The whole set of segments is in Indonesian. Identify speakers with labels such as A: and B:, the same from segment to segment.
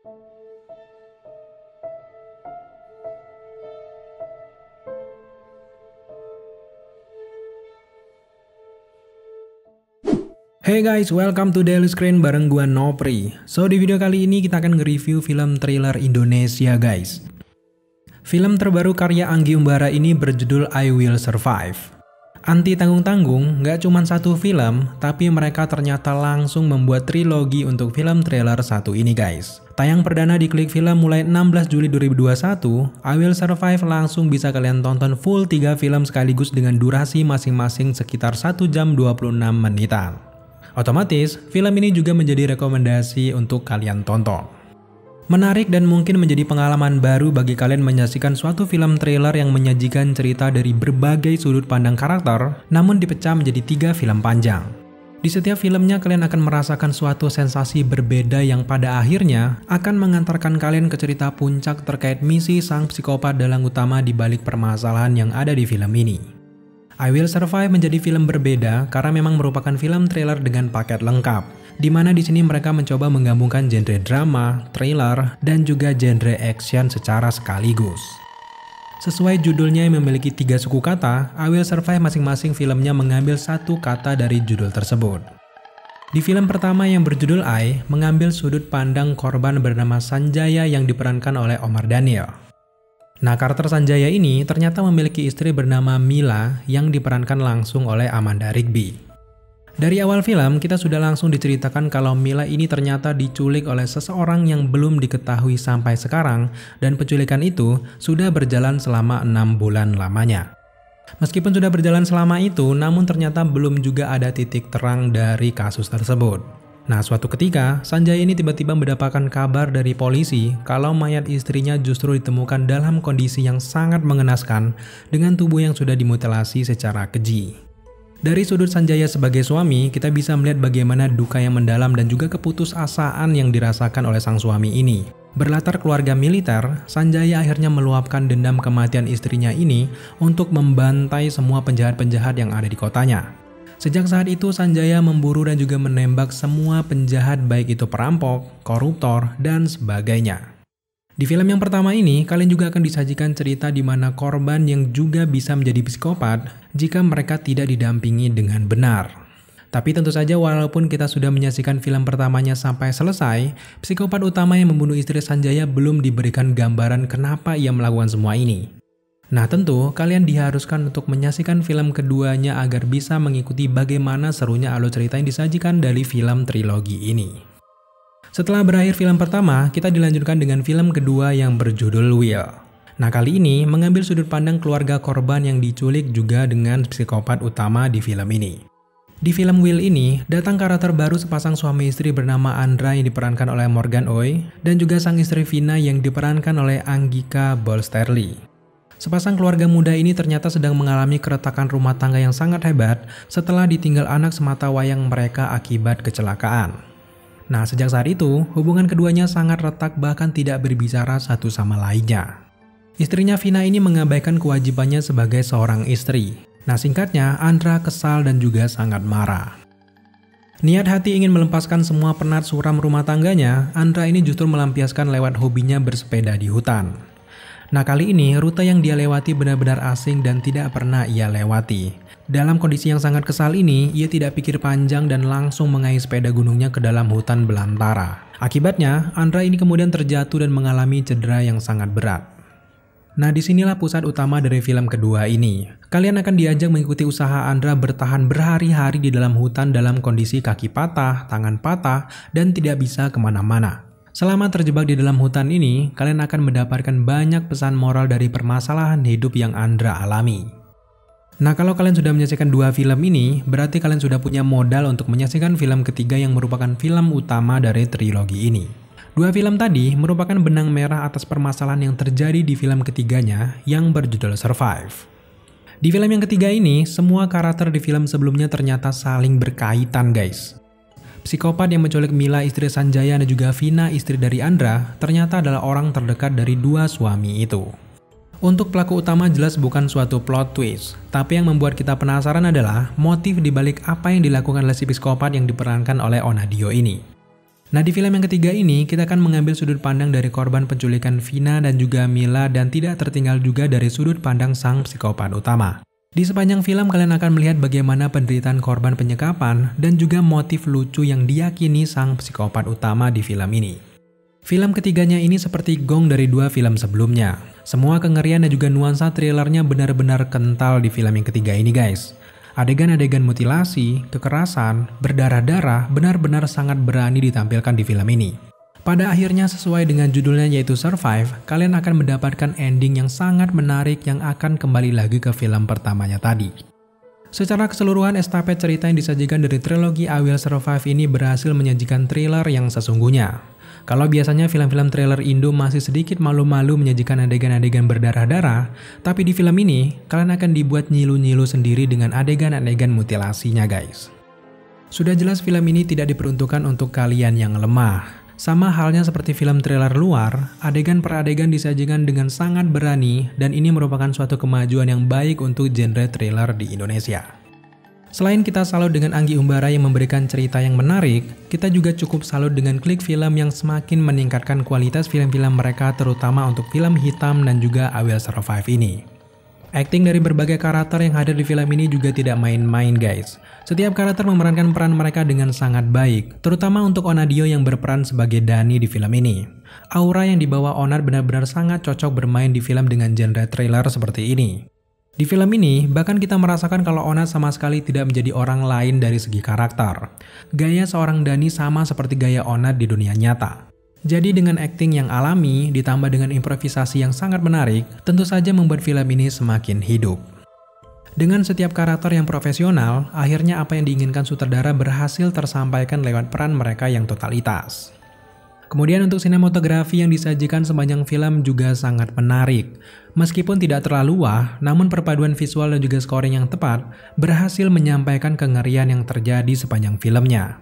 A: Hey guys, welcome to Daily Screen bareng gua Nopri. So di video kali ini kita akan nge-review film thriller Indonesia guys. Film terbaru karya Anggi Umbara ini berjudul I Will Survive. Anti tanggung-tanggung, gak cuma satu film, tapi mereka ternyata langsung membuat trilogi untuk film thriller satu ini guys. Tayang perdana di Klik Film mulai 16 Juli 2021, I Will Survive langsung bisa kalian tonton full 3 film sekaligus dengan durasi masing-masing sekitar 1 jam 26 menitan. Otomatis, film ini juga menjadi rekomendasi untuk kalian tonton. Menarik dan mungkin menjadi pengalaman baru bagi kalian menyaksikan suatu film thriller yang menyajikan cerita dari berbagai sudut pandang karakter, namun dipecah menjadi 3 film panjang. Di setiap filmnya kalian akan merasakan suatu sensasi berbeda yang pada akhirnya akan mengantarkan kalian ke cerita puncak terkait misi sang psikopat dalang utama di balik permasalahan yang ada di film ini. I Will Survive menjadi film berbeda karena memang merupakan film thriller dengan paket lengkap, di mana di sini mereka mencoba menggabungkan genre drama, thriller, dan juga genre action secara sekaligus. Sesuai judulnya yang memiliki 3 suku kata, I Will Survive masing-masing filmnya mengambil 1 kata dari judul tersebut. Di film pertama yang berjudul I, mengambil sudut pandang korban bernama Sanjaya yang diperankan oleh Omar Daniel. Nah, karakter Sanjaya ini ternyata memiliki istri bernama Mila yang diperankan langsung oleh Amanda Rigby. Dari awal film, kita sudah langsung diceritakan kalau Mila ini ternyata diculik oleh seseorang yang belum diketahui sampai sekarang, dan penculikan itu sudah berjalan selama 6 bulan lamanya. Meskipun sudah berjalan selama itu, namun ternyata belum juga ada titik terang dari kasus tersebut. Nah, suatu ketika, Sanjaya ini tiba-tiba mendapatkan kabar dari polisi kalau mayat istrinya justru ditemukan dalam kondisi yang sangat mengenaskan dengan tubuh yang sudah dimutilasi secara keji. Dari sudut Sanjaya sebagai suami, kita bisa melihat bagaimana duka yang mendalam dan juga keputusasaan yang dirasakan oleh sang suami ini. Berlatar keluarga militer, Sanjaya akhirnya meluapkan dendam kematian istrinya ini untuk membantai semua penjahat-penjahat yang ada di kotanya. Sejak saat itu, Sanjaya memburu dan juga menembak semua penjahat baik itu perampok, koruptor, dan sebagainya. Di film yang pertama ini, kalian juga akan disajikan cerita di mana korban yang juga bisa menjadi psikopat jika mereka tidak didampingi dengan benar. Tapi tentu saja walaupun kita sudah menyaksikan film pertamanya sampai selesai, psikopat utama yang membunuh istri Sanjaya belum diberikan gambaran kenapa ia melakukan semua ini. Nah, tentu kalian diharuskan untuk menyaksikan film keduanya agar bisa mengikuti bagaimana serunya alur cerita yang disajikan dari film trilogi ini. Setelah berakhir film pertama, kita dilanjutkan dengan film kedua yang berjudul Will. Nah, kali ini mengambil sudut pandang keluarga korban yang diculik juga dengan psikopat utama di film ini. Di film Will ini, datang karakter baru sepasang suami istri bernama Andra yang diperankan oleh Morgan Oey dan juga sang istri Vina yang diperankan oleh Anggika Bolsterli. Sepasang keluarga muda ini ternyata sedang mengalami keretakan rumah tangga yang sangat hebat setelah ditinggal anak semata wayang mereka akibat kecelakaan. Nah, sejak saat itu, hubungan keduanya sangat retak bahkan tidak berbicara satu sama lainnya. Istrinya Vina ini mengabaikan kewajibannya sebagai seorang istri. Nah, singkatnya, Andra kesal dan juga sangat marah. Niat hati ingin melepaskan semua penat suram rumah tangganya, Andra ini justru melampiaskan lewat hobinya bersepeda di hutan. Nah, kali ini rute yang dia lewati benar-benar asing dan tidak pernah ia lewati. Dalam kondisi yang sangat kesal ini, ia tidak pikir panjang dan langsung mengayuh sepeda gunungnya ke dalam hutan belantara. Akibatnya, Andra ini kemudian terjatuh dan mengalami cedera yang sangat berat. Nah, disinilah pusat utama dari film kedua ini. Kalian akan diajak mengikuti usaha Andra bertahan berhari-hari di dalam hutan dalam kondisi kaki patah, tangan patah, dan tidak bisa kemana-mana. Selama terjebak di dalam hutan ini, kalian akan mendapatkan banyak pesan moral dari permasalahan hidup yang Andra alami. Nah, kalau kalian sudah menyaksikan 2 film ini, berarti kalian sudah punya modal untuk menyaksikan film ketiga yang merupakan film utama dari trilogi ini. 2 film tadi merupakan benang merah atas permasalahan yang terjadi di film ketiganya yang berjudul Survive. Di film yang ketiga ini, semua karakter di film sebelumnya ternyata saling berkaitan guys. Psikopat yang menculik Mila istri Sanjaya dan juga Vina istri dari Andra ternyata adalah orang terdekat dari 2 suami itu. Untuk pelaku utama jelas bukan suatu plot twist, tapi yang membuat kita penasaran adalah motif dibalik apa yang dilakukan oleh si psikopat yang diperankan oleh Onadio ini. Nah, di film yang ketiga ini, kita akan mengambil sudut pandang dari korban penculikan Vina dan juga Mila dan tidak tertinggal juga dari sudut pandang sang psikopat utama. Di sepanjang film kalian akan melihat bagaimana penderitaan korban penyekapan dan juga motif lucu yang diyakini sang psikopat utama di film ini. Film ketiganya ini seperti gong dari dua film sebelumnya. Semua kengerian dan juga nuansa thrillernya benar-benar kental di film yang ketiga ini guys. Adegan-adegan mutilasi, kekerasan, berdarah-darah benar-benar sangat berani ditampilkan di film ini. Pada akhirnya sesuai dengan judulnya yaitu Survive, kalian akan mendapatkan ending yang sangat menarik yang akan kembali lagi ke film pertamanya tadi. Secara keseluruhan estafet cerita yang disajikan dari trilogi I Will Survive ini berhasil menyajikan thriller yang sesungguhnya. Kalau biasanya film-film thriller Indo masih sedikit malu-malu menyajikan adegan-adegan berdarah-darah, tapi di film ini, kalian akan dibuat nyilu-nyilu sendiri dengan adegan-adegan mutilasinya guys. Sudah jelas film ini tidak diperuntukkan untuk kalian yang lemah. Sama halnya seperti film thriller luar, adegan per adegan disajikan dengan sangat berani dan ini merupakan suatu kemajuan yang baik untuk genre thriller di Indonesia. Selain kita salut dengan Anggi Umbara yang memberikan cerita yang menarik, kita juga cukup salut dengan Klik Film yang semakin meningkatkan kualitas film-film mereka terutama untuk film hitam dan juga I Will Survive ini. Akting dari berbagai karakter yang hadir di film ini juga tidak main-main guys. Setiap karakter memerankan peran mereka dengan sangat baik, terutama untuk Onadio yang berperan sebagai Dani di film ini. Aura yang dibawa Onat benar-benar sangat cocok bermain di film dengan genre thriller seperti ini. Di film ini, bahkan kita merasakan kalau Onat sama sekali tidak menjadi orang lain dari segi karakter. Gaya seorang Dani sama seperti gaya Onat di dunia nyata. Jadi dengan akting yang alami, ditambah dengan improvisasi yang sangat menarik, tentu saja membuat film ini semakin hidup. Dengan setiap karakter yang profesional, akhirnya apa yang diinginkan sutradara berhasil tersampaikan lewat peran mereka yang totalitas. Kemudian untuk sinematografi yang disajikan sepanjang film juga sangat menarik. Meskipun tidak terlalu wah, namun perpaduan visual dan juga scoring yang tepat berhasil menyampaikan kengerian yang terjadi sepanjang filmnya.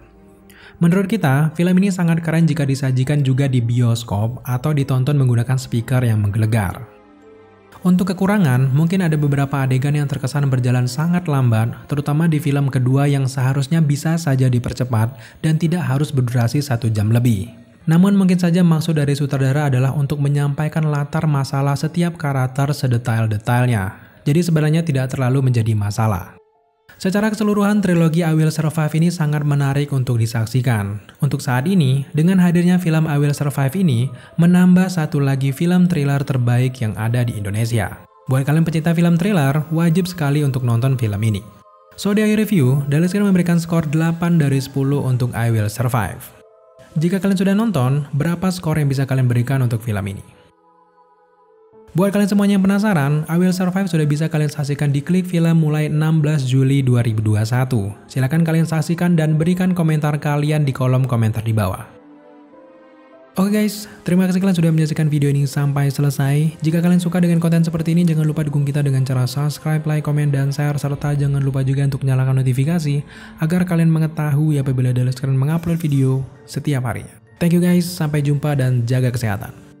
A: Menurut kita, film ini sangat keren jika disajikan juga di bioskop atau ditonton menggunakan speaker yang menggelegar. Untuk kekurangan, mungkin ada beberapa adegan yang terkesan berjalan sangat lambat, terutama di film kedua yang seharusnya bisa saja dipercepat dan tidak harus berdurasi 1 jam lebih. Namun mungkin saja maksud dari sutradara adalah untuk menyampaikan latar masalah setiap karakter sedetail-detailnya. Jadi sebenarnya tidak terlalu menjadi masalah. Secara keseluruhan trilogi I Will Survive ini sangat menarik untuk disaksikan. Untuk saat ini, dengan hadirnya film I Will Survive ini, menambah satu lagi film thriller terbaik yang ada di Indonesia. Buat kalian pecinta film thriller, wajib sekali untuk nonton film ini. So di akhir review, Daily Screen memberikan skor 8 dari 10 untuk I Will Survive. Jika kalian sudah nonton, berapa skor yang bisa kalian berikan untuk film ini? Buat kalian semuanya yang penasaran, I Will Survive sudah bisa kalian saksikan di Klik Film mulai 16 Juli 2021. Silahkan kalian saksikan dan berikan komentar kalian di kolom komentar di bawah. Oke guys, terima kasih kalian sudah menyaksikan video ini sampai selesai. Jika kalian suka dengan konten seperti ini, jangan lupa dukung kita dengan cara subscribe, like, komen, dan share. Serta jangan lupa juga untuk nyalakan notifikasi agar kalian mengetahui apabila Daily Screen mengupload video setiap harinya. Thank you guys, sampai jumpa dan jaga kesehatan.